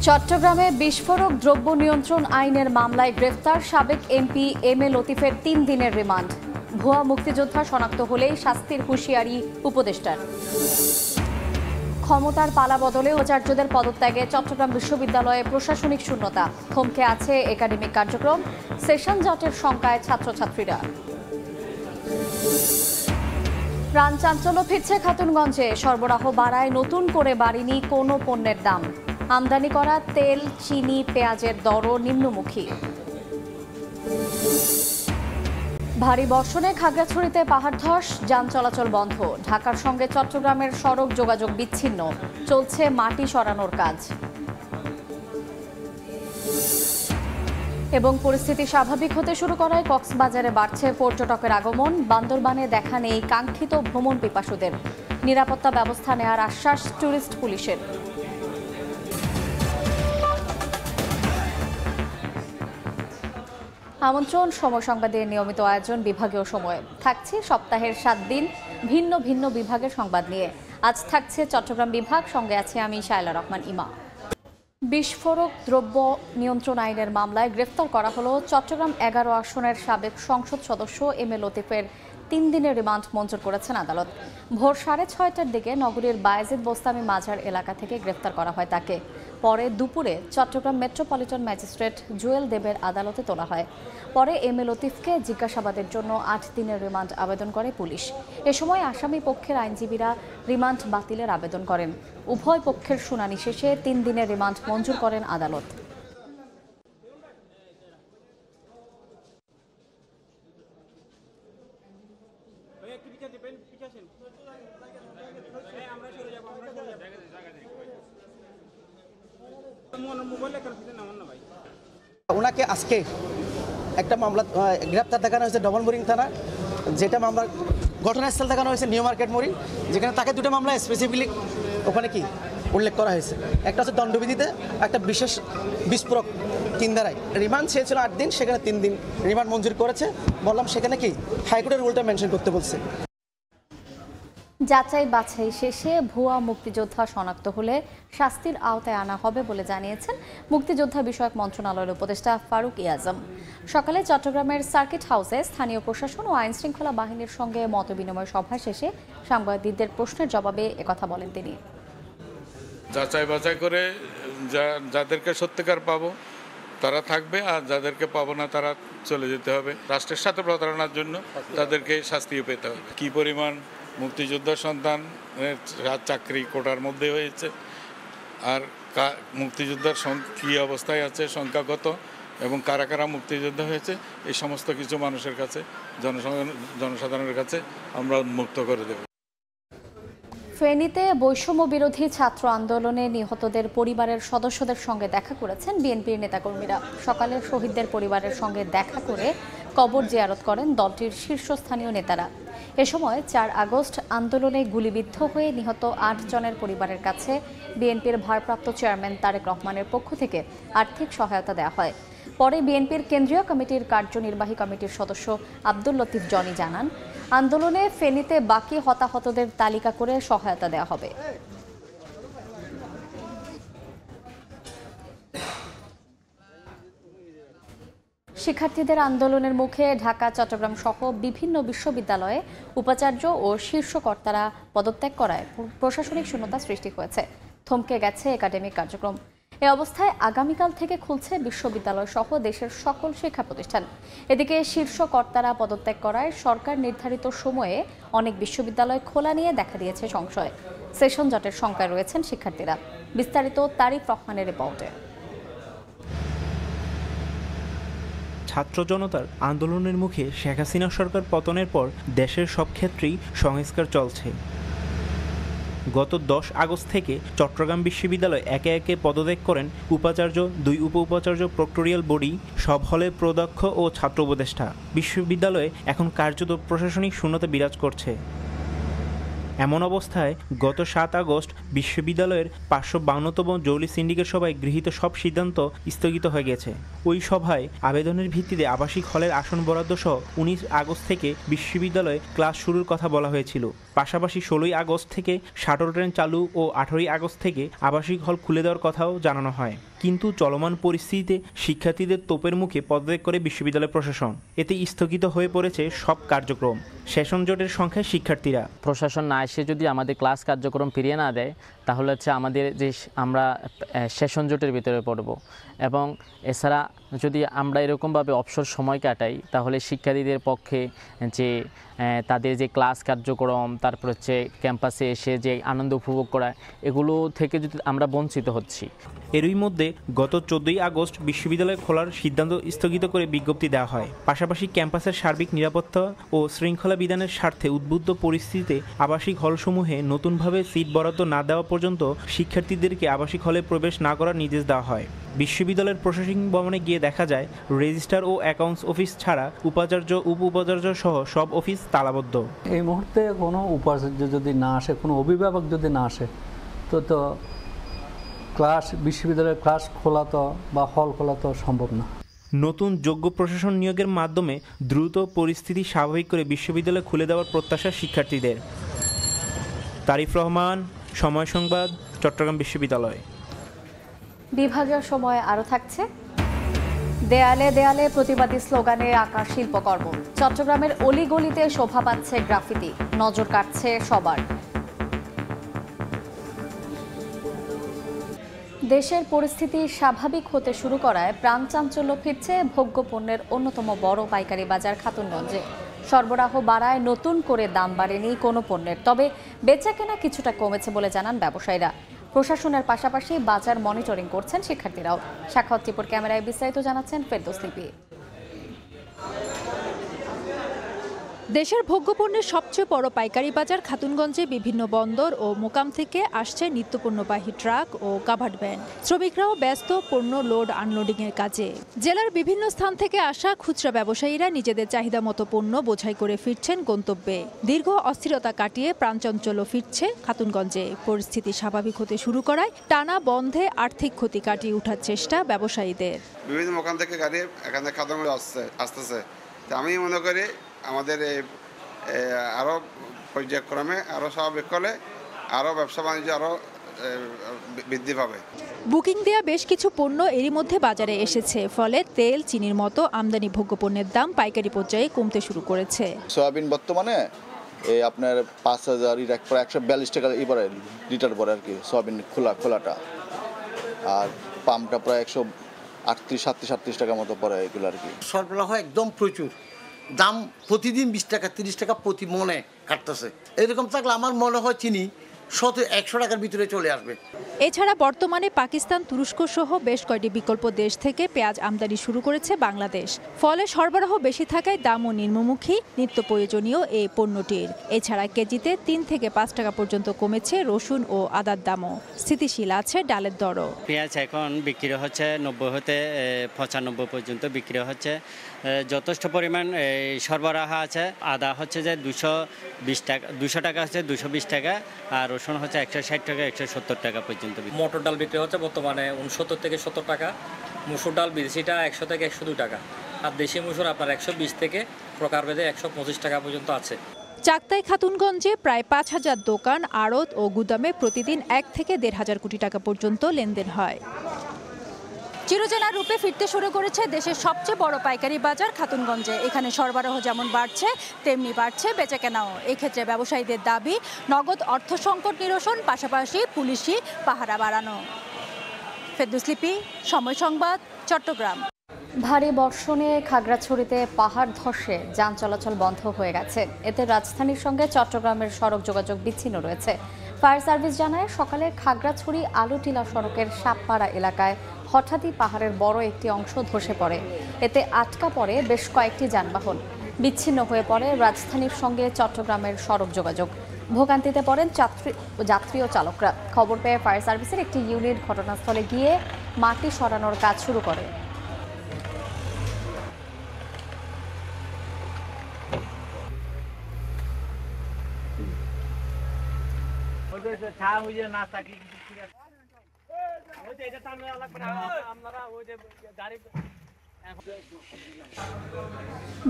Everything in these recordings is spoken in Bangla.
চট্টগ্রামে বিস্ফোরক দ্রব্য নিয়ন্ত্রণ আইনের মামলায় গ্রেফতার সাবেক এমপি এম এ লতিফের ৩ দিনের রিমান্ড। ভুয়া মুক্তিযোদ্ধা শনাক্ত হলেই শাস্তির হুঁশিয়ারি উপদেষ্টার। ক্ষমতার পালা বদলে উপাচার্যদের পদত্যাগে চট্টগ্রাম বিশ্ববিদ্যালয়ে প্রশাসনিক শূন্যতা, থমকে আছে একাডেমিক কার্যক্রম, সেশন জটের শঙ্কায় ছাত্রছাত্রীরা। প্রাণ চাঞ্চল্য ফিরছে খাতুনগঞ্জে, সরবরাহ বাড়ায় নতুন করে বাড়েনি কোনো পণ্যের দাম। আমদানি করা তেল, চিনি, পেঁয়াজের দরও নিম্নমুখী। ভারী বর্ষণে খাগড়াছড়িতে পাহাড় ধস, যান চলাচল বন্ধ। ঢাকার সঙ্গে চট্টগ্রামের সড়ক যোগাযোগ বিচ্ছিন্ন, চলছে মাটি সরানোর কাজ। এবং পরিস্থিতি স্বাভাবিক হতে শুরু করায় কক্সবাজারে বাড়ছে পর্যটকের আগমন। বান্দরবানে দেখা নেই কাঙ্ক্ষিত ভ্রমণ পিপাসুদের। নিরাপত্তা ব্যবস্থা নেওয়ার আশ্বাস ট্যুরিস্ট পুলিশের। আমন্ত্রণ সময় সংবাদের নিয়মিত আয়োজন বিভাগীয় সময়ে থাকছে সপ্তাহের 7 দিন ভিন্ন ভিন্ন বিভাগের সংবাদ নিয়ে। আজ থাকছে চট্টগ্রাম বিভাগ, সঙ্গে আছে আমি শায়লা রহমান ইমা। বিস্ফোরক দ্রব্য নিয়ন্ত্রণ আইনের মামলায় গ্রেফতার করা হলো চট্টগ্রাম 11 আসনের সাবেক সংসদ সদস্য এম এ লতিফের 3 দিনের রিমান্ড মঞ্জুর করেছেন আদালত। ভোর 6:30টার দিকে নগরীর বায়েজিদ বোস্তামি মাজার এলাকা থেকে গ্রেফতার করা হয় তাকে। পরে দুপুরে চট্টগ্রাম মেট্রোপলিটন ম্যাজিস্ট্রেট জুয়েল দেবের আদালতে তোলা হয়। পরে এম এ লতিফকে জিজ্ঞাসাবাদের জন্য 8 দিনের রিমান্ড আবেদন করে পুলিশ। এ সময় আসামি পক্ষের আইনজীবীরা রিমান্ড বাতিলের আবেদন করেন। উভয় পক্ষের শুনানি শেষে 3 দিনের রিমান্ড মঞ্জুর করেন আদালত। ওনাকে আজকে একটা মামলা গ্রেপ্তার দেখানো হয়েছে ডবল মোরিং থানা, যেটা মামলা ঘটনাস্থল দেখানো হয়েছে নিউ মার্কেট মোরিং, যেখানে তাকে দুটো মামলা স্পেসিফিকলি ওখানে কি উল্লেখ করা হয়েছে। একটা হচ্ছে দণ্ডবিধিতে, একটা বিশেষ বিস্ফোরক 3 ধারায়। রিমান্ড চেয়েছিল 8 দিন, সেখানে 3 দিন রিমান্ড মঞ্জুর করেছে। বললাম সেখানে কি হাইকোর্টের রুলটা মেনশন করতে বলছে। যাচাই বাছাই শেষে ভুয়া মুক্তিযোদ্ধা শনাক্ত হলে শাস্তির আওতায় আনা হবে বলে জানিয়েছেন মুক্তিযোদ্ধা বিষয়ক মন্ত্রণালয়ের উপদেষ্টা ফারুক আজম। সকালে চট্টগ্রামের সার্কিট হাউসে স্থানীয় প্রশাসন ও আইন শৃঙ্খলা বাহিনীর সঙ্গে মতবিনিময় সভা শেষে সাংবাদিকদের প্রশ্নের জবাবে একথা বলেন তিনি। যাচাই বাছাই করে যাদেরকে সত্যিকার পাবো তারা থাকবে, আর যাদেরকে পাবো না তারা চলে যেতে হবে। রাষ্ট্রের সাথে প্রতারণার জন্য তাদেরকে শাস্তিও পেতে হবে। কী পরিমাণ মুক্তিযোদ্ধা সন্তান চাকরি কোটার মধ্যে হয়েছে, আর মুক্তিযোদ্ধার কী অবস্থায় আছে, সংখ্যাগত, এবং কারা কারা মুক্তিযোদ্ধা হয়েছে, এই সমস্ত কিছু মানুষের কাছে, জনসাধারণের কাছে আমরা উন্মুক্ত করে দেব। ফেনীতে বৈষম্য বিরোধী ছাত্র আন্দোলনে নিহতদের পরিবারের সদস্যদের সঙ্গে দেখা করেছেন বিএনপির নেতাকর্মীরা। সকালে শহীদদের পরিবারের সঙ্গে দেখা করে কবর জিয়ারত করেন দলটির শীর্ষস্থানীয় নেতারা। এ সময় 4 আগস্ট আন্দোলনে গুলিবিদ্ধ হয়ে নিহত 8 জনের পরিবারের কাছে বিএনপির ভারপ্রাপ্ত চেয়ারম্যান তারেক রহমানের পক্ষ থেকে আর্থিক সহায়তা দেওয়া হয়। পরে বিএনপির কেন্দ্রীয় কমিটির কার্যনির্বাহী কমিটির সদস্য আব্দুল লতিফ জনি জানান, আন্দোলনে ফেনীতে বাকি হতাহতদের তালিকা করে সহায়তা দেওয়া হবে। শিক্ষার্থীদের আন্দোলনের মুখে ঢাকা, চট্টগ্রাম সহ বিভিন্ন বিশ্ববিদ্যালয়ে উপাচার্য ও শীর্ষ কর্তারা পদত্যাগ করায় প্রশাসনিক শূন্যতা সৃষ্টি হয়েছে। থমকে গেছে একাডেমিক কার্যক্রম। এ অবস্থায় আগামীকাল থেকে খুলছে বিশ্ববিদ্যালয় সহ দেশের সকল শিক্ষা প্রতিষ্ঠান। এদিকে শীর্ষ কর্তারা পদত্যাগ করায় সরকার নির্ধারিত সময়ে অনেক বিশ্ববিদ্যালয় খোলা নিয়ে দেখা দিয়েছে সংশয়। সেশন জটের শঙ্কায় রয়েছেন শিক্ষার্থীরা। বিস্তারিত তারিফ রহমানের রিপোর্টে। ছাত্র জনতার আন্দোলনের মুখে শেখ হাসিনা সরকার পতনের পর দেশের সব ক্ষেত্রেই সংস্কার চলছে। গত 10 আগস্ট থেকে চট্টগ্রাম বিশ্ববিদ্যালয় একে একে পদত্যাগ করেন উপাচার্য, 2 উপ-উপাচার্য, প্রক্টোরিয়াল বডি, সব হলের প্রদক্ষ ও ছাত্র উপদেষ্টা। বিশ্ববিদ্যালয়ে এখন কার্যত প্রশাসনিক শূন্যতা বিরাজ করছে। এমন অবস্থায় গত 7 আগস্ট বিশ্ববিদ্যালয়ের 552তম জৌলি সিন্ডিকেট সভায় গৃহীত সব সিদ্ধান্ত স্থগিত হয়ে গেছে। ওই সভায় আবেদনের ভিত্তিতে আবাসিক হলের আসন বরাদ্দ সহ 19 আগস্ট থেকে বিশ্ববিদ্যালয়ে ক্লাস শুরুর কথা বলা হয়েছিল। পাশাপাশি 16ই আগস্ট থেকে শাটল ট্রেন চালু ও 18ই আগস্ট থেকে আবাসিক হল খুলে দেওয়ার কথাও জানানো হয়। কিন্তু চলমান পরিস্থিতিতে শিক্ষার্থীদের তোপের মুখে পদত্যাগ করে বিশ্ববিদ্যালয় প্রশাসন। এতে স্থগিত হয়ে পড়েছে সব কার্যক্রম। সেশন জটের সংখ্যায় শিক্ষার্থীরা প্রশাসন না এসে যদি আমাদের ক্লাস কার্যক্রম ফিরিয়ে না দেয় তাহলে আমাদের যে আমরা সেশন জটের ভিতরে পড়ব। এবং এছাড়া যদি আমরা এরকমভাবে অবসর সময় কাটাই তাহলে শিক্ষার্থীদের পক্ষে যে তাদের যে ক্লাস কার্যক্রম, তারপর ক্যাম্পাসে এসে যে আনন্দ উপভোগ করা, এগুলো থেকে যদি আমরা বঞ্চিত হচ্ছি। এরই মধ্যে গত 14ই আগস্ট বিশ্ববিদ্যালয় খোলার সিদ্ধান্ত স্থগিত করে বিজ্ঞপ্তি দেওয়া হয়। পাশাপাশি ক্যাম্পাসের সার্বিক নিরাপত্তা ও শৃঙ্খলা বিধানের স্বার্থে উদ্বুদ্ধ পরিস্থিতিতে আবাসিক হলসমূহে নতুনভাবে সিট বরাদ্দ না দেওয়া পর্যন্ত শিক্ষার্থীদেরকে আবাসিক হলে প্রবেশ না করার নির্দেশ দেওয়া হয়। বিশ্ববিদ্যালয়ের প্রশাসনিক ভবনে গিয়ে দেখা যায় রেজিস্ট্রার ও অ্যাকাউন্টস অফিস ছাড়া উপাচার্য, উপ উপাচার্য সহ সব অফিস তালাবদ্ধ। এই মুহূর্তে কোনো উপাচার্য যদি না আসে, কোনো অভিভাবক যদি না আসে তো বিশ্ববিদ্যালয়ের ক্লাস খোলা তো বা হল খোলা তো সম্ভব না। নতুন যোগ্য প্রশাসন নিয়োগের মাধ্যমে দ্রুত পরিস্থিতি স্বাভাবিক করে বিশ্ববিদ্যালয় খুলে দেওয়ার প্রত্যাশা শিক্ষার্থীদের। তারিফ রহমান, সময় সংবাদ, চট্টগ্রাম বিশ্ববিদ্যালয়। বিভাগীয় সময় আরও থাকছে দেয়ালে দেয়ালে প্রতিবাদী স্লোগানে আঁকা শিল্পকর্ম। চট্টগ্রামের অলিগলিতে শোভা পাচ্ছে গ্রাফিতি, নজর কাটছে সবার। দেশের পরিস্থিতি স্বাভাবিক হতে শুরু করায় প্রাণচাঞ্চল্য ফিরছে ভোগ্যপণ্যের অন্যতম বড় পাইকারি বাজার খাতুনগঞ্জে। সরবরাহ বাড়ায় নতুন করে দাম বাড়েনি কোনো পণ্যের, তবে বেচাকেনা কিছুটা কমেছে বলে জানান ব্যবসায়ীরা। প্রশাসনের পাশাপাশি বাজার মনিটরিং করছেন শিক্ষার্থীরাও। সাক্ষাৎ টিপুর ক্যামেরায় বিস্তারিত জানাচ্ছেন ফেরদৌস লিপি। দেশের ভোগ্যপণ্যের সবচেয়ে বড় পাইকারি বাজার খাতুনগঞ্জে বিভিন্ন বন্দর ও মোকাম থেকে আসছে নিত্যপণ্যবাহী ট্রাক ও কাভার্ড ভ্যান। শ্রমিকরাও ব্যস্ত পণ্য লোড আনলোডিংয়ের কাজে। জেলার বিভিন্ন স্থান থেকে আসা খুচরা ব্যবসায়ীরা নিজেদের চাহিদা মতো পণ্য বোঝাই করে ফিরছেন গন্তব্যে। দীর্ঘ অস্থিরতা কাটিয়ে প্রাণচাঞ্চল্য ফিরছে খাতুনগঞ্জে। পরিস্থিতি স্বাভাবিক হতে শুরু করায় টানা বন্ধে আর্থিক ক্ষতি কাটিয়ে ওঠার চেষ্টা ব্যবসায়ীদের। বিভিন্ন মোকাম থেকে গাড়ি এখানে খাতুনগঞ্জ আসতেছে। আমি মনে করি আমাদের আরও পর্যায়ক্রমে আরও স্বাভাবিক হলে আরও ব্যবসা বাণিজ্য আরও বৃদ্ধি পাবে। বুকিং দেয়া বেশ কিছু পণ্য এরই মধ্যে বাজারে এসেছে, ফলে তেল, চিনির মতো আমদানি ভোগ্যপণ্যের দাম পাইকারি পর্যায়ে কমতে শুরু করেছে। সয়াবিন বর্তমানে আপনার 5000 142 টাকা এবারে লিটার পরে আর কি সয়াবিন খোলাটা, আর পামটা প্রায় 138-37 টাকা মতো পড়ে এগুলো আর কি। সরবরাহ একদম প্রচুর, দাম প্রতিদিন 20 টাকা 30 টাকা প্রতি মনে কাটতেছে। এরকম থাকলে আমার মনে হয় চিনি 100 টাকার ভিতরে চলে আসবে। এছাড়া বর্তমানে পাকিস্তান, তুরস্ক সহ বেশ কয়েকটি বিকল্প দেশ থেকে পেঁয়াজ আমদানি শুরু করেছে বাংলাদেশ। ফলে সরবরাহ বেশি থাকায় দামও নিম্নমুখী নিত্য প্রয়োজনীয় এই পণ্যটির। এছাড়া কেজিতে 3 থেকে 5 টাকা পর্যন্ত কমেছে রসুন ও আদার দামও। স্থিতিশীল আছে ডালের দরও। পেঁয়াজ এখন বিক্রি হচ্ছে 90 হতে 95 পর্যন্ত বিক্রি হচ্ছে। যথেষ্ট পরিমাণ সরবরাহ আছে। আদা হচ্ছে যে 200 টাকা হচ্ছে 220 টাকা, আর রসুন হচ্ছে 160 টাকা 170 টাকা পর্যন্ত। মটর ডাল বিক্রি হচ্ছে বর্তমানে 69 থেকে 70 টাকা। মুসুর ডাল বিদেশিটা 100 থেকে 102 টাকা, আর দেশি মুসুর আপনার 120 থেকে প্রকারভেদে 125 টাকা পর্যন্ত আছে। চাকতাই খাতুনগঞ্জে প্রায় 5000 দোকান, আড়ত ও গুদামে প্রতিদিন 1 থেকে 1.5 কোটি টাকা পর্যন্ত লেনদেন হয়। চিরচেনা রূপে ফিরতে শুরু করেছে দেশের সবচেয়ে বড় পাইকারি বাজার খাতুনগঞ্জে। এখানে সরবরাহ যেমন বাড়ছে তেমনি বাড়ছে বেচাকেনাও। এক্ষেত্রে ব্যবসায়ীদের দাবি নগদ অর্থ সংকট নিরসন, পাশাপাশি পুলিশি পাহারা বাড়ানো। ফেরদৌস লিপি, সময় সংবাদ, চট্টগ্রাম। ভারী বর্ষণে খাগড়াছড়িতে পাহাড় ধসে যান চলাচল বন্ধ হয়ে গেছে। এতে রাজধানীর সঙ্গে চট্টগ্রামের সড়ক যোগাযোগ বিচ্ছিন্ন রয়েছে। ফায়ার সার্ভিস জানায় সকালে খাগড়াছড়ি আলুটিলা সড়কের সাপপাড়া এলাকায় হঠাৎই পাহাড়ের বড় একটি অংশ ধসে পড়ে। এতে আটকা পড়ে বেশ কয়েকটি যানবাহন। বিচ্ছিন্ন হয়ে পড়ে রাজধানীর সঙ্গে চট্টগ্রামের সড়ক যোগাযোগ। ভোগান্তিতে পড়েন যাত্রী ও চালকরা। খবর পেয়ে ফায়ার সার্ভিসের একটি ইউনিট ঘটনাস্থলে গিয়ে মাটি সরানোর কাজ শুরু করে।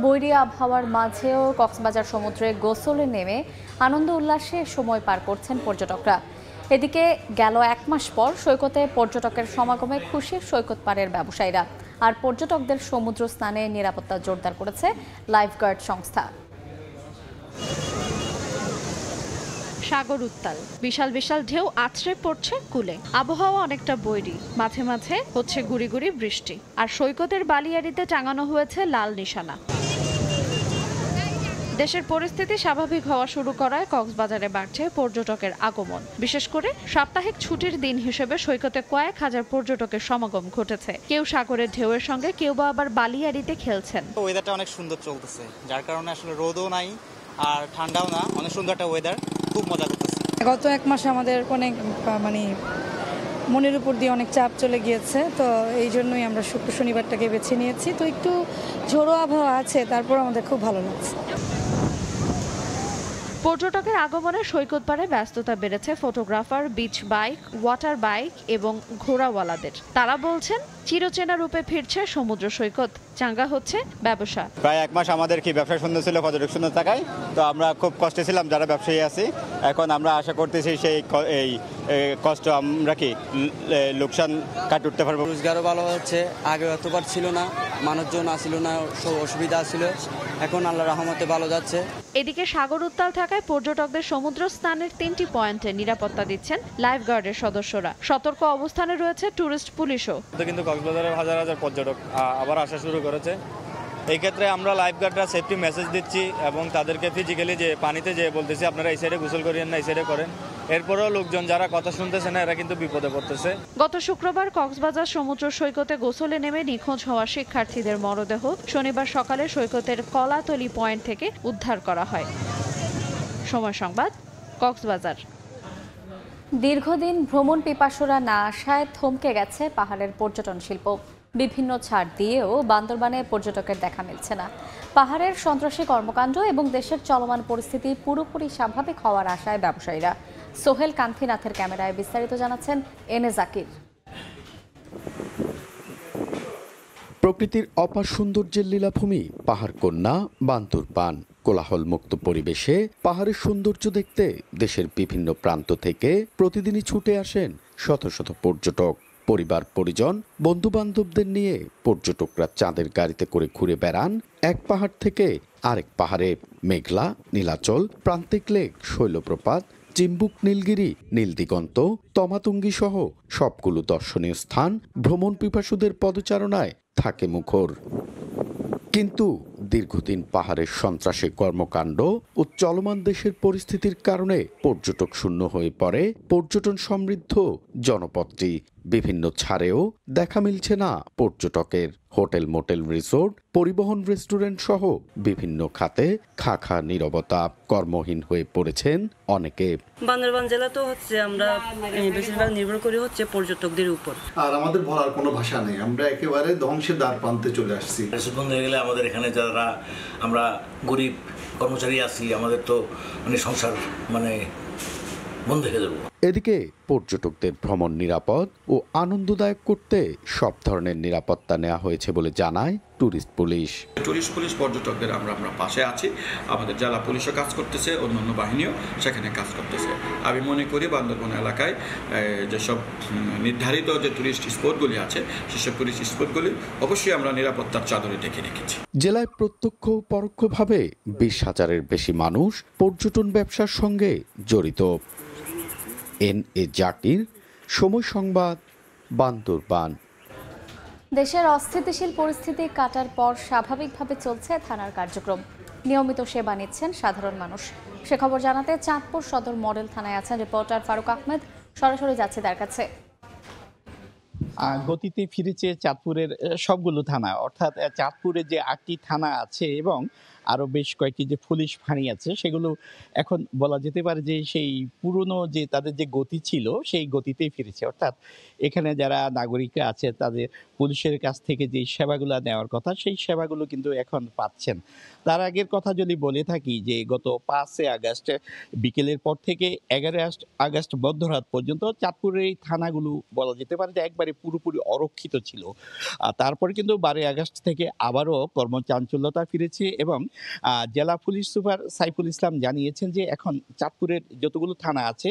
বৈরী আবহাওয়ার মাঝেও কক্সবাজার সমুদ্রে গোসলে নেমে আনন্দ উল্লাসে সময় পার করছেন পর্যটকরা। এদিকে গেল 1 মাস পর সৈকতে পর্যটকের সমাগমে খুশি সৈকত পাড়ের ব্যবসায়ীরা। আর পর্যটকদের সমুদ্র স্নানে নিরাপত্তা জোরদার করেছে লাইফগার্ড সংস্থা। সাগর উত্তাল, বিশাল বিশাল ঢেউ আছড়ে পড়ছে কূলে। আবহাওয়া অনেকটা বৈরী, মাঝে মাঝে হচ্ছে গুড়ি গুড়ি বৃষ্টি। আর সৈকতের বালিয়াড়িতে টাঙানো হয়েছে লাল নিশানা। দেশের পরিস্থিতি স্বাভাবিক হওয়া শুরু করায় কক্সবাজারে বাড়ছে পর্যটকের আগমন। বিশেষ করে সাপ্তাহিক ছুটির দিন হিসেবে সৈকতে কয়েক হাজার পর্যটকের সমাগম ঘটেছে। কেউ সাগরের ঢেউয়ের সঙ্গে, কেউ বা আবার বালিয়াড়িতে খেলছেন। ওয়েদারটা অনেক সুন্দর চলতেছে, যার কারণে আসলে রোদও নাই আর ঠান্ডাও না, অনেক সুন্দর একটা ওয়েদার, খুব মজা করতেছে। গত 1 মাসে আমাদের অনেক মনের উপর দিয়ে অনেক চাপ চলে গিয়েছে, তো এই জন্যই আমরা শুক্র শনিবারটাকে বেছে নিয়েছি। তো একটু ঝোড়ো আবহাওয়া আছে, তারপর আমাদের খুব ভালো লাগছে। পর্যটকের আগমনে সৈকত পাড়ে ব্যস্ততা বেড়েছে photographer, beach bike, water bike এবং ঘোড়াওয়ালাদের। তারা বলছেন চিরচেনা রূপে ফিরছে সমুদ্র সৈকত, চাঙ্গা হচ্ছে ব্যবসা। প্রায় 1 মাস আমাদের কি ব্যবসা সুন্দর ছিল, পর্যটক শূন্য থাকায়, তো আমরা খুব কষ্টে ছিলাম যারা ব্যবসায়ী আছি। এখন আমরা আশা করতেছি সেই এই কষ্ট আমরা কি লোকসান কাটিয়ে উঠতে পারবো। রোজগারও ভালো হচ্ছে, আগে এতবার ছিল না, মানুষজন আসছিল না, সব অসুবিধা ছিল, এখন আল্লাহর রহমতে ভালো যাচ্ছে। এদিকে সাগর উত্তাল থাকায় পর্যটকদের সমুদ্র স্নানের 3টি পয়েন্টে নিরাপত্তা দিচ্ছেন লাইফগার্ডের সদস্যরা। সতর্ক অবস্থানে রয়েছে টুরিস্ট পুলিশও। কিন্তু কক্সবাজারে হাজার হাজার পর্যটক আবার আসা শুরু করেছে। এই ক্ষেত্রে আমরা লাইফগার্ডরা সেফটি মেসেজ দিচ্ছি এবং তাদেরকে ফিজিক্যালি যে পানিতে যে বলতেছি আপনারা এই সাইডে গোসল করিয়েন না, এই সাইডে করেন। এরপরেও লোকজন যারা কথা শুনতেছে না, এরা কিন্তু বিপদে পড়তেছে। গত শুক্রবার কক্সবাজার সমুদ্র সৈকতে গোসলে নেমে নিখোঁজ হওয়া শিক্ষার্থীদের মরদেহ শনিবার সকালে সৈকতের কলাতলি পয়েন্ট থেকে উদ্ধার করা হয়। সময় সংবাদ, কক্সবাজার। দীর্ঘদিন ভ্রমণ পিপাসুরা না আসায় থমকে গেছে পাহাড়ের পর্যটন শিল্প। বিভিন্ন ছাড় দিয়েও বান্দরবানে পর্যটকের দেখা মিলছে না। পাহাড়ের সন্ত্রাসী কর্মকাণ্ড এবং দেশের চলমান পরিস্থিতি পুরোপুরি স্বাভাবিক হওয়ার আশায় ব্যবসায়ীরা। সোহেল কান্থিনাথের ক্যামেরায় বিস্তারিত জানাচ্ছেন এনে জাকির। প্রকৃতির অপার সৌন্দর্যের লীলাভূমি পাহাড়কন্যা বান্দরবান। কোলাহলমুক্ত পরিবেশে পাহাড়ের সৌন্দর্য দেখতে দেশের বিভিন্ন প্রান্ত থেকে প্রতিদিনই ছুটে আসেন শত শত পর্যটক। পরিবার পরিজন বন্ধু বান্ধবদের নিয়ে পর্যটকরা চাঁদের গাড়িতে করে ঘুরে বেড়ান এক পাহাড় থেকে আরেক পাহাড়ে। মেঘলা, নীলাচল, প্রান্তিক লেক, শৈলপ্রপাত, চিম্বুক, নীলগিরি, নীলদিগন্ত, তমাতুঙ্গি সহ সবগুলো দর্শনীয় স্থান ভ্রমণ পিপাসুদের পদচারণায় থাকে মুখর। কিন্তু দীর্ঘদিন পাহাড়ের সন্ত্রাসী কর্মকাণ্ড ও চলমান দেশের পরিস্থিতির কারণে পর্যটক শূন্য হয়ে পড়ে পর্যটন সমৃদ্ধ জনপদটি। বিভিন্ন ছাড়েও দেখা মিলছে না পর্যটকের। হোটেল, মোটেল, রিসোর্ট, পরিবহন, রেস্টুরেন্ট সহ বিভিন্ন খাতে খা নীরবতা। কর্মহীন হয়ে পড়েছেন অনেকে। বান্দরবান জেলা তো হচ্ছে আমরা বেশিরভাগ নির্ভর করি হচ্ছে পর্যটকদের উপর। আর আমাদের বলার কোনো ভাষা নেই, আমরা একেবারে ধ্বংসের দ্বার প্রান্তে চলে আসছি। বন্ধ হয়ে গেলে আমাদের এখানে যারা আমরা গরিব কর্মচারী আছি, আমাদের তো সংসার বন্ধ হয়ে যাবে। এদিকে পর্যটকদের ভ্রমণ নিরাপদ ও আনন্দদায়ক করতে সব ধরনের নিরাপত্তা নেওয়া হয়েছে বলে জানায় টুরিস্ট পুলিশ। পর্যটকদের আমরা পাশে আছি, আমাদের জেলা পুলিশও কাজ করতেছে, অন্যান্য বাহিনীও সেখানে কাজ করতেছে। আমি মনে করি বান্দরবান এলাকায় যেসব নির্ধারিত যে টুরিস্ট স্পটগুলি আছে, সেসব টুরিস্ট স্পটগুলি অবশ্যই আমরা নিরাপত্তার চাদরে ঢেকে রেখেছি। জেলায় প্রত্যক্ষ ও পরোক্ষভাবে 20,000-এর বেশি মানুষ পর্যটন ব্যবসার সঙ্গে জড়িত। এনে জাকির, সময় সংবাদ, বান্দরবান। দেশের অস্থিতিশীল পরিস্থিতি কাটার পর স্বাভাবিকভাবে চলছে থানার কার্যক্রম। নিয়মিত সেবা নিচ্ছেন সাধারণ মানুষ। সে খবর জানাতে চাঁদপুর সদর মডেল থানায় আছেন রিপোর্টার ফারুক আহমেদ। সরাসরি যাচ্ছে তার কাছে। গতিতে ফিরেছে চাঁদপুরের সবগুলো থানা, অর্থাৎ চাঁদপুরে যে 8টি থানা আছে এবং আরও বেশ কয়েকটি যে পুলিশ ফাঁড়ি আছে সেগুলো এখন বলা যেতে পারে যে সেই পুরনো যে তাদের যে গতি ছিল সেই গতিতেই ফিরেছে। অর্থাৎ এখানে যারা নাগরিকরা আছে তাদের পুলিশের কাছ থেকে যে সেবাগুলো নেওয়ার কথা সেই সেবাগুলো কিন্তু এখন পাচ্ছেন। তার আগের কথা যদি বলে থাকি যে গত 5 আগস্ট বিকেলের পর থেকে 11 আগস্ট মধ্যরাত পর্যন্ত চাঁদপুরের এই থানাগুলো বলা যেতে পারে যে একবারে পুরোপুরি অরক্ষিত ছিল। তারপরে কিন্তু 12 আগস্ট থেকে আবারও কর্মচাঞ্চল্যতা ফিরেছে এবং জেলা পুলিশ সুপার সাইফুল ইসলাম জানিয়েছেন যে এখন চাঁদপুরের যতগুলো থানা আছে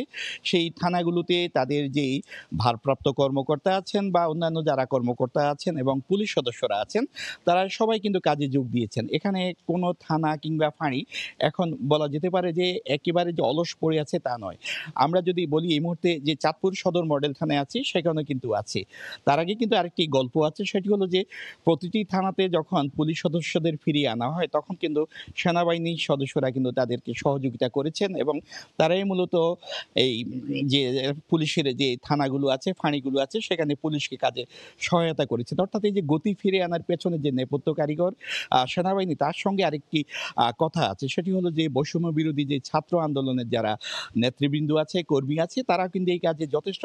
সেই থানাগুলোতে তাদের যেই ভারপ্রাপ্ত কর্মকর্তা আছেন বা অন্যান্য যারা কর্মকর্তা আছেন এবং পুলিশ সদস্যরা আছেন তারা সবাই কিন্তু কাজে যোগ দিয়েছেন। এখানে কোনো থানা কিংবা ফাঁড়ি এখন বলা যেতে পারে যে একেবারে যে অলস পড়ে আছে তা নয়। আমরা যদি বলি এই মুহূর্তে যে চাঁদপুর সদর মডেল থানায় আছি সেখানে কিন্তু আছে। তার আগে কিন্তু আরেকটি গল্প আছে, সেটি হলো যে প্রতিটি থানাতে যখন পুলিশ সদস্যদের ফিরিয়ে আনা হয় তখন কিন্তু সেনাবাহিনীর সদস্যরা কিন্তু তাদেরকে সহযোগিতা করেছেন এবং তারাই মূলত এই যে পুলিশের যে থানাগুলো আছে ফাঁড়িগুলো আছে সেখানে পুলিশকে কাজে সহায়তা করেছেন। অর্থাৎ এই যে গতি ফিরে আনার পেছনে যে নেপথ্য কারিগর সেনাবাহিনী, তার সঙ্গে আরেকটি কথা আছে, সেটি হলো যে বৈষম্য বিরোধী যে ছাত্র আন্দোলনের যারা নেতৃবৃন্দ আছে কর্মী আছে তারা কিন্তু এই কাজে যথেষ্ট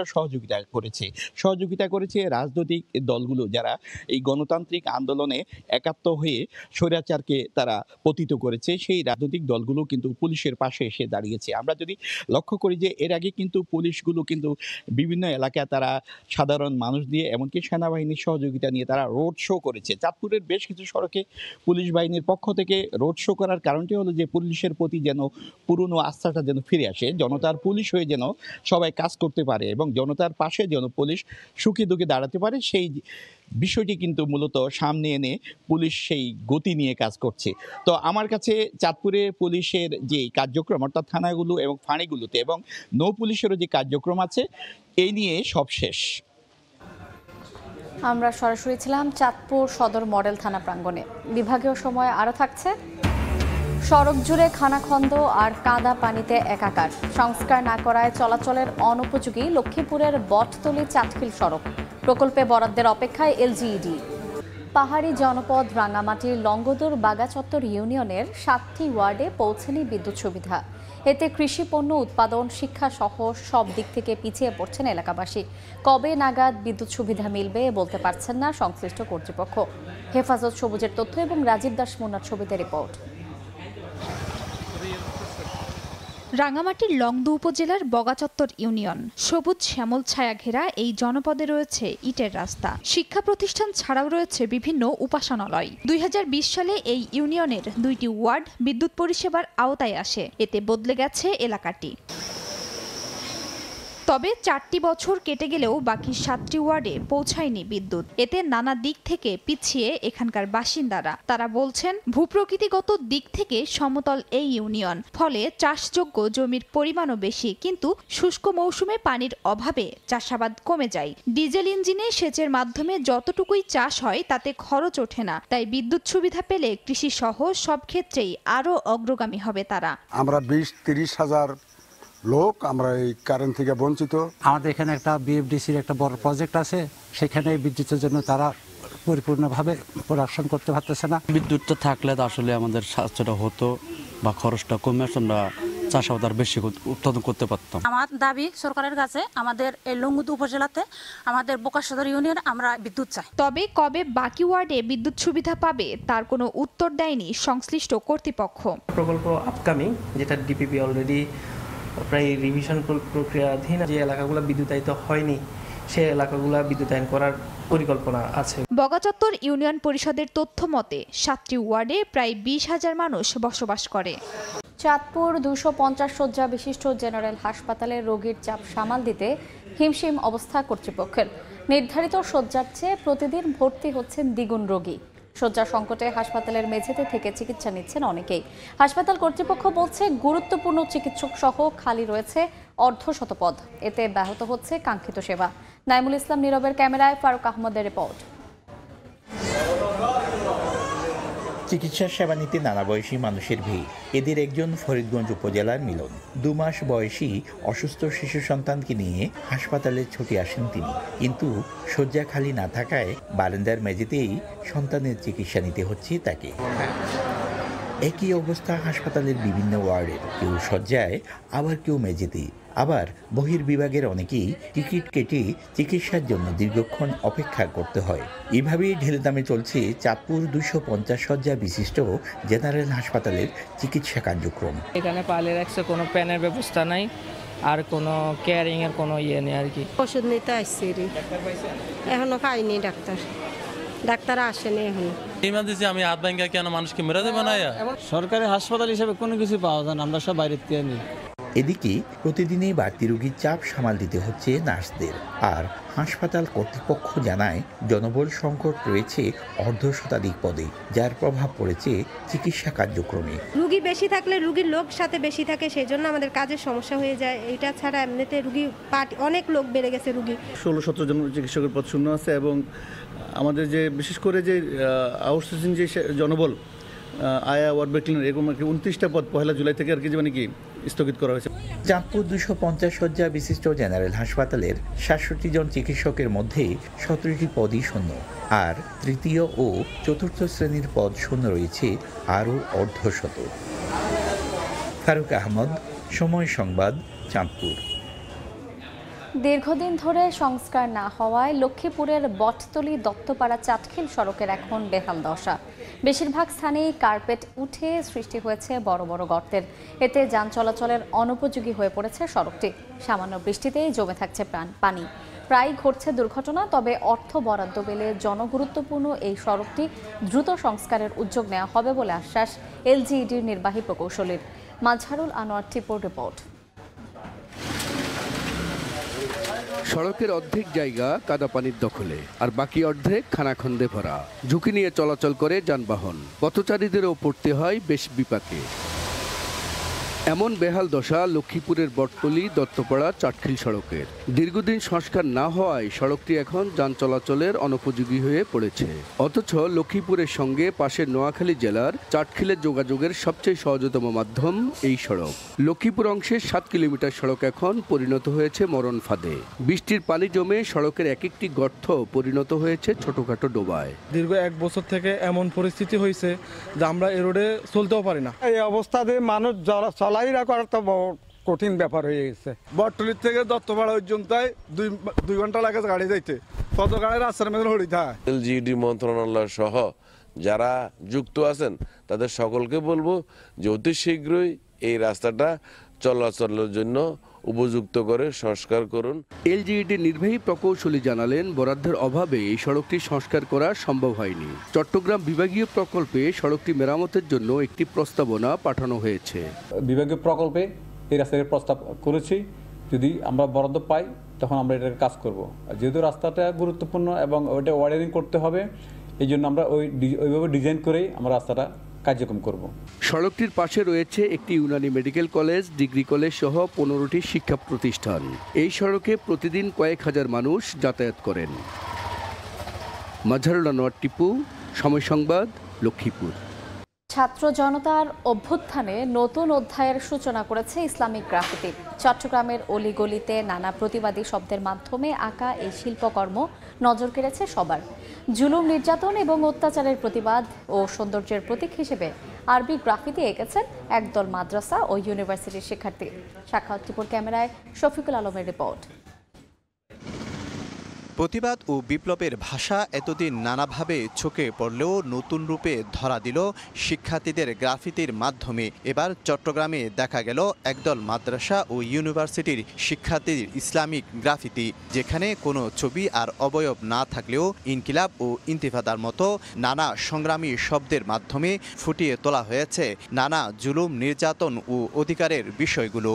সহযোগিতা করেছে রাজনৈতিক দলগুলো যারা এই গণতান্ত্রিক আন্দোলনে একাত্ম হয়ে স্বৈরাচারকে তারা পতিত করেছে। সেই রাজনৈতিক দলগুলো কিন্তু পুলিশের পাশে এসে দাঁড়িয়েছে। আমরা যদি লক্ষ্য করি যে এর আগে কিন্তু পুলিশগুলো কিন্তু বিভিন্ন এলাকায় তারা সাধারণ মানুষ দিয়ে এমনকি সেনাবাহিনীর সহযোগিতা নিয়ে তারা রোড শো করেছে। চাঁদপুরের বেশ কিছু সড়কে পুলিশ বাহিনীর পক্ষ থেকে রোড শো করার কারণটি হলো যে পুলিশের প্রতি যেন পুরনো আস্থাটা যেন ফিরে আসে, জনতার পুলিশ হয়ে যেন সবাই কাজ করতে পারে এবং জনতার পাশে যেন পুলিশ সুখে দুঃখে দাঁড়াতে পারে, সেই বিষয়টি কিন্তু মূলত সামনে এনে পুলিশ সেই গতি নিয়ে কাজ করছে। তো আমার কাছে চাঁদপুরে পুলিশের যে কার্যক্রম অর্থাৎ থানাগুলো এবং ফাঁড়িগুলোতে এবং নৌ পুলিশেরও যে কার্যক্রম আছে এই নিয়ে সব শেষ। আমরা সরাসরি ছিলাম চাঁদপুর সদর মডেল থানা প্রাঙ্গণে। বিভাগীয় সময় আরও থাকছে সড়ক জুড়ে খানাখন্দ আর কাদা পানিতে একাকার, সংস্কার না করায় চলাচলের অনুপযোগী লক্ষ্মীপুরের বটতলী চাটখিল সড়ক, প্রকল্পে বরাদ্দের অপেক্ষায় এলজিইডি। পাহাড়ি জনপদ রাঙ্গামাটির লঙ্গদুর বাগাচত্বর ইউনিয়নের 7টি ওয়ার্ডে পৌঁছেনি বিদ্যুৎ সুবিধা। এতে কৃষি পণ্য উৎপাদন, শিক্ষা সহ সব দিক থেকে পিছিয়ে পড়ছেন এলাকাবাসী। কবে নাগাদ বিদ্যুৎ সুবিধা মিলবে বলতে পারছেন না সংশ্লিষ্ট কর্তৃপক্ষ। হেফাজত সবুজের তথ্য এবং রাজীব দাস মুন্নার ছবিতে রিপোর্ট। রাঙ্গামাটির লংদু উপজেলার বগাচত্বর ইউনিয়ন। সবুজ শ্যামল ছায়া ঘেরা এই জনপদে রয়েছে ইটের রাস্তা, শিক্ষা প্রতিষ্ঠান ছাড়াও রয়েছে বিভিন্ন উপাসনালয়। 2020 সালে এই ইউনিয়নের 2টি ওয়ার্ড বিদ্যুৎ পরিষেবার আওতায় আসে। এতে বদলে গেছে এলাকাটি। তবে 4টি বছর কেটে গেলেও বাকি 7টি ওয়ার্ডে পৌঁছায়নি বিদ্যুৎ। এতে নানা দিক থেকে পিছিয়ে এখানকার বাসিন্দারা। তারা বলছেন ভূপ্রকৃতিগত দিক থেকে সমতল এই ইউনিয়ন, ফলে চাষযোগ্য জমির পরিমাণও বেশি, কিন্তু শুষ্ক মৌসুমে পানির অভাবে চাষাবাদ কমে যায়। ডিজেল ইঞ্জিনে সেচের মাধ্যমে যতটুকুই চাষ হয় তাতে খরচ ওঠে না। তাই বিদ্যুৎ সুবিধা পেলে কৃষি সহ সব ক্ষেত্রেই আরও অগ্রগামী হবে তারা। আমরা 20-30 হাজার লোক আমরা এই কারেন্ট থেকে বঞ্চিত। আমাদের এখানে একটা বিএফডিসির একটা বড় প্রজেক্ট আছে, সেখানে বিদ্যুতের জন্য তারা পরিপূর্ণভাবে প্রোডাকশন করতে পারতেছে না। বিদ্যুৎটা থাকলে তো আসলে আমাদের স্বাস্থ্যটা হতো বা খরচটা কমে আসতো, আমরা চাষাবাদ আর বেশি উৎপাদন করতে পারতাম। আমার দাবি সরকারের কাছে, আমাদের এই লংগদু উপজেলাতে আমাদের বোকাসদর ইউনিয়নে আমরা বিদ্যুৎ চাই। তবে কবে বাকি ওয়ার্ডে বিদ্যুৎ সুবিধা পাবে তার কোনো উত্তর দেয়নি সংশ্লিষ্ট কর্তৃপক্ষ। প্রকল্প আপকামিং, যেটা ডিপিপি অলরেডি প্রায় রিভিশন প্রক্রিয়াধীন, যে এলাকাগুলো বিদ্যুতায়িত হয়নি সেই এলাকাগুলো বিদ্যুতায়ন করার পরিকল্পনা আছে। বগাচত্বর ইউনিয়ন পরিষদের তথ্য মতে 7টি ওয়ার্ডে প্রায় 20,000 মানুষ বসবাস করে। চাঁদপুর 250 শয্যা বিশিষ্ট জেনারেল হাসপাতালে রোগীর চাপ সামাল দিতে হিমশিম অবস্থা কর্তৃপক্ষের। নির্ধারিত শয্যার চেয়ে প্রতিদিন ভর্তি হচ্ছেন দ্বিগুণ রোগী। শয্যা সংকটে হাসপাতালের মেঝেতে থেকে চিকিৎসা নিচ্ছেন অনেকেই। হাসপাতাল কর্তৃপক্ষ বলছে গুরুত্বপূর্ণ চিকিৎসক সহ খালি রয়েছে অর্ধশতপদ। এতে ব্যাহত হচ্ছে কাঙ্ক্ষিত সেবা। নাইমুল ইসলাম নীরবের ক্যামেরায় ফারুক আহমদের রিপোর্ট। চিকিৎসা সেবা নিতে নানা বয়সী মানুষের ভিড়। এদের একজন ফরিদগঞ্জ উপজেলার মিলন। 2 মাস বয়সী অসুস্থ শিশু সন্তানকে নিয়ে হাসপাতালে ছুটে আসেন তিনি, কিন্তু শয্যা খালি না থাকায় বারান্দার মেঝেতেই সন্তানের চিকিৎসা নিতে হচ্ছে তাকে। একই অবস্থা হাসপাতালের বিভিন্ন ওয়ার্ডের, কেউ শয্যায়, আবার কেউ মেঝেতে। আবার বহির্বিভাগের অনেকেই টিকিট কেটে চিকিৎসার জন্য দীর্ঘক্ষণ অপেক্ষা করতে হয়। এভাবেই ঢেলে দামে চলছে চাঁদপুর 250 শয্যা বিশিষ্ট জেনারেল হাসপাতালের চিকিৎসা কার্যক্রম। এখানে পালে রাখছে কোনো প্যানের ব্যবস্থা নাই, আর কোনো কেয়ারিং এর কোনো ইয়ে নেই আর কি। ওষুধ নিতে আসছি এখনো পাইনি ডাক্তার আসেনি এখনো। ইমার্জেন্সি আমি হাত ভাঙ্গা কেন মানুষকে মেরে দেবো না? সরকারি হাসপাতাল হিসেবে কোনো কিছু পাওয়া যায় না, আমরা সব বাইরের থেকে নিই। এদিকে প্রতিদিনই বাড়তি রোগীর চাপ সামাল দিতে হচ্ছে নার্সদের। আর হাসপাতাল কর্তৃপক্ষ জানায় জনবল সংকট রয়েছে অর্ধশতাধিক পদে, যার প্রভাব পড়েছে চিকিৎসা কার্যক্রমে। রুগী বেশি থাকলে রুগীর লোক সাথে বেশি থাকে, সেই জন্য আমাদের কাজের সমস্যা হয়ে যায়। এটা ছাড়া এমনিতে রুগী অনেক লোক বেড়ে গেছে। রুগী 16-17 জন চিকিৎসকের পদ শূন্য আছে এবং আমাদের যে বিশেষ করে যে আউটসোর্সিং যে জনবল আয়া ওয়ার্ড ক্লিনার এরকম 29টা পদ 1 জুলাই থেকে আর কি মানে কি স্থগিত করা হয়েছে। চাঁদপুর 250 শয্যা বিশিষ্ট জেনারেল হাসপাতালের 67 জন চিকিৎসকের মধ্যে 17টি পদই শূন্য, আর তৃতীয় ও চতুর্থ শ্রেণীর পদ শূন্য রয়েছে আরও অর্ধশত। ফারুক আহমদ, সময় সংবাদ, চাঁদপুর। দীর্ঘদিন ধরে সংস্কার না হওয়ায় লক্ষ্মীপুরের বটতলী দত্তপাড়া চাটখিল সড়কের এখন বেহাল দশা। বেশিরভাগ স্থানেই কার্পেট উঠে সৃষ্টি হয়েছে বড় বড় গর্তের। এতে যান চলাচলের অনুপযোগী হয়ে পড়েছে সড়কটি। সামান্য বৃষ্টিতেই জমে থাকছে পানি। প্রায় ঘটছে দুর্ঘটনা। তবে অর্থ বরাদ্দ পেলে জনগুরুত্বপূর্ণ এই সড়কটি দ্রুত সংস্কারের উদ্যোগ নেওয়া হবে বলে আশ্বাস এলজিইডির নির্বাহী প্রকৌশলীর। মাজহারুল আনোয়ার টিপুর রিপোর্ট। সড়কের অর্ধেক জায়গা কাদা পানির দখলে, আর বাকি অর্ধেক খানাখন্দে ভরা। ঝুঁকি নিয়ে চলাচল করে যানবাহন, পথচারীদেরও পড়তে হয় বেশ বিপাকে। এমন বেহাল দশা লক্ষ্মীপুরের বটতলী দত্তপাড়া চাটখিল সড়কের। দীর্ঘদিন সংস্কার না হওয়ায় সড়কটি এখন যান চলাচলের অনুপযোগী হয়ে পড়েছে। অথচ লক্ষ্মীপুরের সঙ্গে পাশের নোয়াখালী জেলার চাটখিলের যোগাযোগের সবচেয়ে সহজতম মাধ্যম এই সড়ক। লক্ষ্মীপুর অংশের 7 কিলোমিটার সড়ক এখন পরিণত হয়েছে মরণ ফাঁদে। বৃষ্টির পানি জমে সড়কের এক একটি গর্ত পরিণত হয়েছে ছোটখাটো ডোবায়। দীর্ঘ 1 বছর থেকে এমন পরিস্থিতি হয়েছে যে আমরা এই রোডে চলতেও পারি না। এই অবস্থাতে মানুষ চলাফেরা করার তো কঠিন ব্যাপার হয়ে গেছে। বটতলীর থেকে দত্তপাড়া পর্যন্ত 2 ঘন্টা লাগে গাড়ি যাইতে, কত গাড়ি রাস্তার মধ্যে হড়ি থাকে। এলজিইডি মন্ত্রণালয় সহ যারা যুক্ত আছেন তাদের সকলকে বলবো যে অতি শীঘ্রই এই রাস্তাটা চলাচলের জন্য উপযুক্ত করে সংস্কার করুন। এলজিইডির নির্বাহী প্রকৌশলী জানালেন, বরাদ্দের অভাবে এই সড়কটি সংস্কার করা সম্ভব হয়নি। চট্টগ্রাম বিভাগীয় প্রকল্পে সড়কটি মেরামতের জন্য একটি প্রস্তাবনা পাঠানো হয়েছে। বিভাগীয় প্রকল্পে এই রাস্তার প্রস্তাব করেছি, যদি আমরা বরাদ্দ পাই তখন আমরা এটার কাজ করব। যেহেতু রাস্তাটা গুরুত্বপূর্ণ এবং ওইটা ওয়ারিং করতে হবে, এই জন্য আমরা ওইভাবে ডিজাইন করেই আমরা রাস্তাটা কার্যক্রম করব। সড়কটির পাশে রয়েছে একটি Unani medical college, degree college সহ 15টি শিক্ষা প্রতিষ্ঠান। এই সড়কে প্রতিদিন কয়েক হাজার মানুষ যাতায়াত করেন। মাজহারুল আনোয়ার টিপু, সময় সংবাদ, লক্ষ্মীপুর। ছাত্র জনতার অভ্যুত্থানে নতুন অধ্যায়ের সূচনা করেছে ইসলামিক গ্রাফিতি। চট্টগ্রামের অলিগলিতে নানা প্রতিবাদী শব্দের মাধ্যমে আঁকা এই শিল্পকর্ম নজর কেড়েছে সবার। জুলুম, নির্যাতন এবং অত্যাচারের প্রতিবাদ ও সৌন্দর্যের প্রতীক হিসেবে আরবি গ্রাফিতি এঁকেছেন একদল মাদ্রাসা ও ইউনিভার্সিটির শিক্ষার্থী। সাক্ষাৎ টিপুর ক্যামেরায় শফিকুল আলমের রিপোর্ট। প্রতিবাদ ও বিপ্লবের ভাষা এতদিন নানাভাবে চোখে পড়লেও নতুন রূপে ধরা দিল শিক্ষার্থীদের গ্রাফিতির মাধ্যমে। এবার চট্টগ্রামে দেখা গেল একদল মাদ্রাসা ও ইউনিভার্সিটির শিক্ষার্থীর ইসলামিক গ্রাফিতি, যেখানে কোনো ছবি আর অবয়ব না থাকলেও ইনকিলাব ও ইন্তিফাদার মতো নানা সংগ্রামী শব্দের মাধ্যমে ফুটিয়ে তোলা হয়েছে নানা জুলুম, নির্যাতন ও অধিকারের বিষয়গুলো।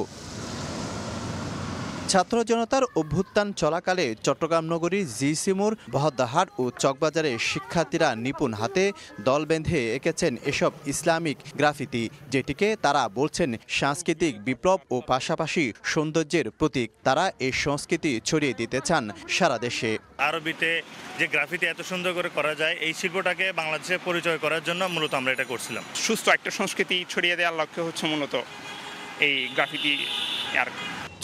ছাত্র জনতার অভ্যুত্থান চলাকালে চট্টগ্রাম নগরীর জিসিমুর, বহদ্দাহাট ও চকবাজারে শিক্ষার্থীরা নিপুণ হাতে দল বেঁধে এঁকেছেন এসব ইসলামিক গ্রাফিতি, যেটিকে তারা বলছেন সাংস্কৃতিক বিপ্লব ও পাশাপাশি সৌন্দর্যের প্রতীক। তারা এই সংস্কৃতি ছড়িয়ে দিতে চান সারা দেশে। আরবিতে যে গ্রাফিতি এত সুন্দর করে করা যায়, এই শিল্পটাকে বাংলাদেশে পরিচয় করার জন্য মূলত আমরা এটা করছিলাম। সুস্থ একটা সংস্কৃতি ছড়িয়ে দেওয়ার লক্ষ্য হচ্ছে মূলত এই গ্রাফিতি। আর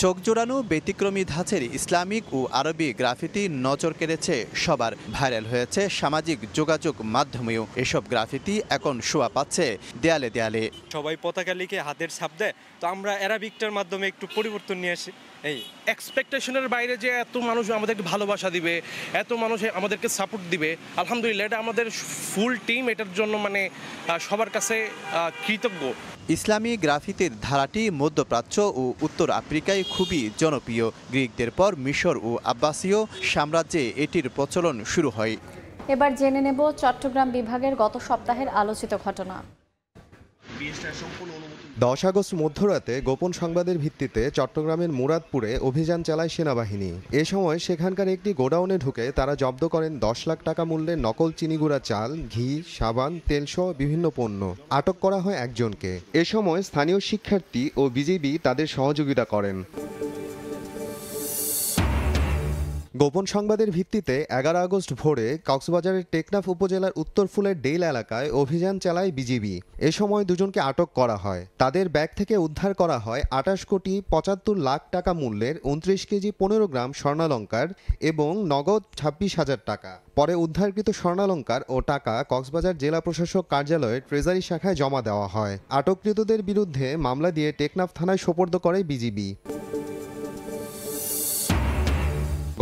চোখ জোড়ানো ব্যতিক্রমী ধাঁচের ইসলামিক ও আরবি গ্রাফিতি নজর কেড়েছে সবার, ভাইরাল হয়েছে সামাজিক যোগাযোগ মাধ্যমেও। এসব গ্রাফিতি এখন শোভা পাচ্ছে দেয়ালে দেয়ালে। সবাই পতাকা লিখে হাতের ছাপ দেয়, তো আমরা অ্যারাবিকটার মাধ্যমে একটু পরিবর্তন নিয়ে আসি। এই এক্সপেকটেশনের বাইরে যে এত মানুষ আমাদেরকে ভালোবাসা দিবে, এত মানুষ আমাদেরকে সাপোর্ট দিবে, আলহামদুলিল্লাহ এটা আমাদের ফুল টিম এটার জন্য মানে সবার কাছে কৃতজ্ঞ। ইসলামী গ্রাফিতির ধারাটি মধ্যপ্রাচ্য ও উত্তর আফ্রিকায় খুবই জনপ্রিয়। গ্রিকদের পর মিশর ও আব্বাসীয় সাম্রাজ্যে এটির প্রচলন শুরু হয়। এবার জেনে নেব চট্টগ্রাম বিভাগের গত সপ্তাহের আলোচিত ঘটনা। 10 আগস্ট মধ্যরাতে গোপন সংবাদের ভিত্তিতে চট্টগ্রামের মুরাদপুরে অভিযান চালায় সেনাবাহিনী। এ সময় সেখানকার একটি গোডাউনে ঢুকে তারা জব্দ করেন 10 লাখ টাকা মূল্যের নকল চিনিগুড়া চাল, ঘি, সাবান, তেলসহ বিভিন্ন পণ্য। আটক করা হয় একজনকে। এ সময় স্থানীয় শিক্ষার্থী ও বিজিবি তাদের সহযোগিতা করেন। গোপন সংবাদের ভিত্তিতে 11 আগস্ট ভোরে কক্সবাজারের টেকনাফ উপজেলার উত্তরফুলের ডেইল এলাকায় অভিযান চালায় বিজিবি। এ সময় দুজনকে আটক করা হয়। তাদের ব্যাগ থেকে উদ্ধার করা হয় 28 কোটি 75 লাখ টাকা মূল্যের 29 কেজি 15 গ্রাম স্বর্ণালংকার এবং নগদ 26,000 টাকা। পরে উদ্ধারকৃত স্বর্ণালংকার ও টাকা কক্সবাজার জেলা প্রশাসক কার্যালয়ের ট্রেজারি শাখায় জমা দেওয়া হয়। আটককৃতদের বিরুদ্ধে মামলা দিয়ে টেকনাফ থানায় সোপর্দ করে বিজিবি।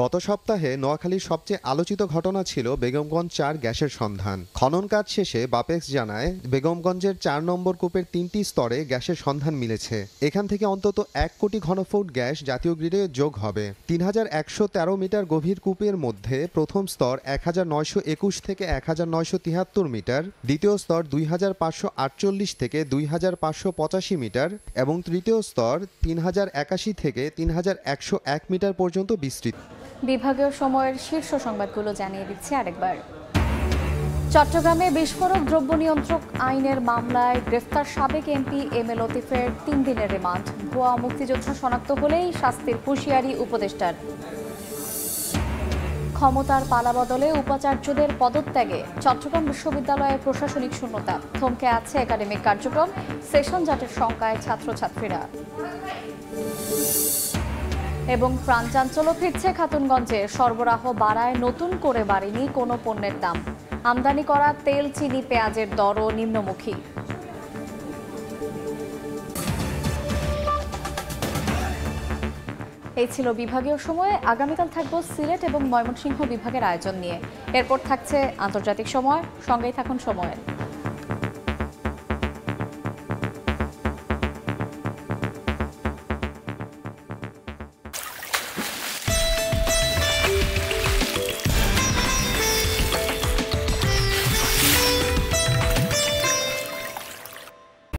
গত সপ্তাহে নোয়াখালীর সবচেয়ে আলোচিত ঘটনা ছিল বেগমগঞ্জ 4 গ্যাসের সন্ধান। খনন কাজ শেষে বাপেক্স জানায় বেগমগঞ্জের 4 নম্বর কূপের 3টি স্তরে গ্যাসের সন্ধান মিলেছে। এখান থেকে অন্তত 1 কোটি ঘনফুট গ্যাস জাতীয় গ্রিডে যোগ হবে। 3113 মিটার গভীর কূপের মধ্যে প্রথম স্তর 1921 থেকে 1973 মিটার, দ্বিতীয় স্তর 2548 থেকে 2585 মিটার এবং তৃতীয় স্তর 3081 থেকে 3101 মিটার পর্যন্ত বিস্তৃত। বিভাগীয় সময়ের শীর্ষ সংবাদগুলো জানিয়ে দিচ্ছি আরেকবার। চট্টগ্রামে বিস্ফোরক দ্রব্য নিয়ন্ত্রক আইনের মামলায় গ্রেফতার সাবেক এমপি এম এ লতিফের 3 দিনের রিমান্ড। ভুয়া মুক্তিযোদ্ধা শনাক্ত হলেই শাস্তির হুঁশিয়ারি উপদেষ্টার। ক্ষমতার পালাবদলে উপাচার্যদের পদত্যাগে চট্টগ্রাম বিশ্ববিদ্যালয়ে প্রশাসনিক শূন্যতা। থমকে আছে একাডেমিক কার্যক্রম, সেশন জটের শঙ্কায় ছাত্রছাত্রীরা। এবং প্রাণচাঞ্চল্য ফিরছে খাতুনগঞ্জে। সরবরাহ বাড়ায় নতুন করে বাড়েনি কোনো পণ্যের দাম। আমদানি করা তেল, চিনি, পেঁয়াজের দরও নিম্নমুখী। এই ছিল বিভাগীয় সময়ে। আগামীকাল থাকবো সিলেট এবং ময়মনসিংহ বিভাগের আয়োজন নিয়ে। এরপর থাকছে আন্তর্জাতিক সময়। সঙ্গেই থাকুন সময়ের।